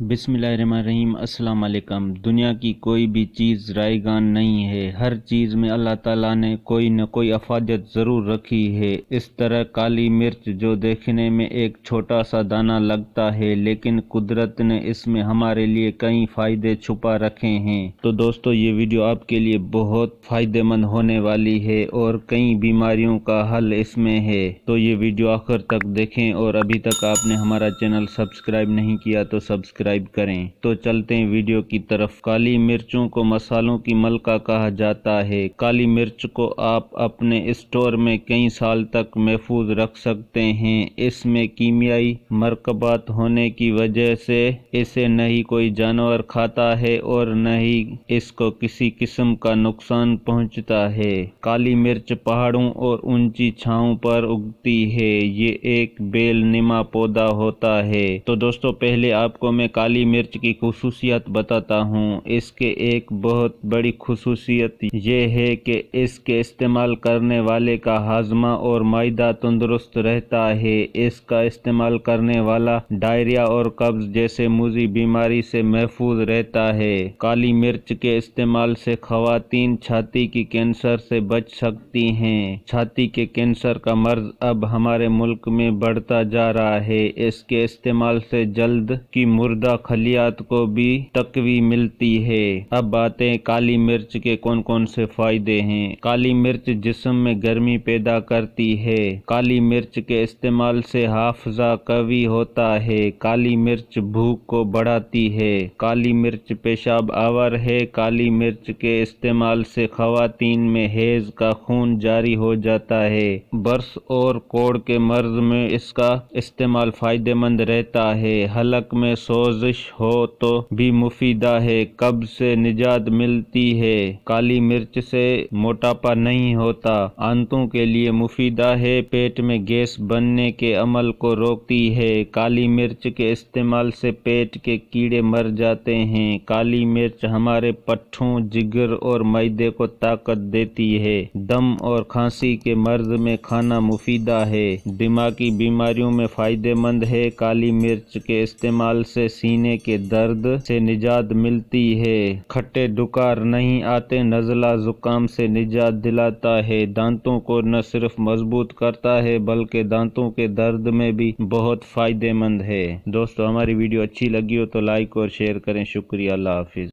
बिस्मिल्लाहिर्रहमानिर्रहीम। अस्सलाम वालेकुम। दुनिया की कोई भी चीज़ रायगान नहीं है। हर चीज़ में अल्लाह ताला ने कोई न कोई अफादियत ज़रूर रखी है। इस तरह काली मिर्च जो देखने में एक छोटा सा दाना लगता है, लेकिन कुदरत ने इसमें हमारे लिए कई फ़ायदे छुपा रखे हैं। तो दोस्तों, ये वीडियो आपके लिए बहुत फ़ायदेमंद होने वाली है और कई बीमारियों का हल इसमें है। तो ये वीडियो आखिर तक देखें और अभी तक आपने हमारा चैनल सब्सक्राइब नहीं किया तो सब्सक्राइब करें। तो चलते हैं वीडियो की तरफ। काली मिर्चों को मसालों की मलका कहा जाता है। काली मिर्च को आप अपने स्टोर में कई साल तक महफूज रख सकते हैं। इसमें कीमियाई मरकबात होने की वजह से इसे न ही कोई जानवर खाता है और न ही इसको किसी किस्म का नुकसान पहुंचता है। काली मिर्च पहाड़ों और ऊंची छांव पर उगती है। ये एक बेल नुमा पौधा होता है। तो दोस्तों, पहले आपको मैं काली मिर्च की खुसूसियत बताता हूँ। इसके एक बहुत बड़ी खुसूसियत ये है कि इसके इस्तेमाल करने वाले का हाजमा और माइदा तंदुरुस्त रहता है। इसका इस्तेमाल करने वाला डायरिया और कब्ज जैसे मुज़ी बीमारी से महफूज रहता है। काली मिर्च के इस्तेमाल से ख़वातीन छाती की कैंसर से बच सकती हैं। छाती के कैंसर का मर्ज अब हमारे मुल्क में बढ़ता जा रहा है। इसके इस्तेमाल से जल्द की मुर्दा खलियात को भी तकवी मिलती है। अब बातें हैं काली मिर्च के कौन कौन से फायदे हैं। काली मिर्च जिस्म में गर्मी पैदा करती है। काली मिर्च के इस्तेमाल से हाफजा कवी होता है। काली मिर्च भूख को बढ़ाती है। काली मिर्च पेशाब आवर है। काली मिर्च के इस्तेमाल से ख़वातीन में हैज का खून जारी हो जाता है। बर्स और कोढ़ के मर्ज में इसका इस्तेमाल फायदेमंद रहता है। हलक में सोजिश हो तो भी मुफीदा है। कब्ज से निजात मिलती है। काली मिर्च से मोटापा नहीं होता। आंतों के लिए मुफीदा है। पेट में गैस बनने के अमल को रोकती है। काली मिर्च के इस्तेमाल से पेट के कीड़े मर जाते हैं। काली मिर्च हमारे पट्ठों, जिगर और मैदे को ताकत देती है। दम और खांसी के मर्ज में खाना मुफीदा है। दिमागी बीमारियों में फायदेमंद है। काली मिर्च के इस्तेमाल से सीने के दर्द से निजात मिलती है। खट्टे डुकार नहीं आते। नज़ला जुकाम से निजात दिलाता है। दांतों को न सिर्फ मजबूत करता है बल्कि दांतों के दर्द में भी बहुत फायदेमंद है। दोस्तों, हमारी वीडियो अच्छी लगी हो तो लाइक और शेयर करें। शुक्रिया। अल्लाह हाफिज।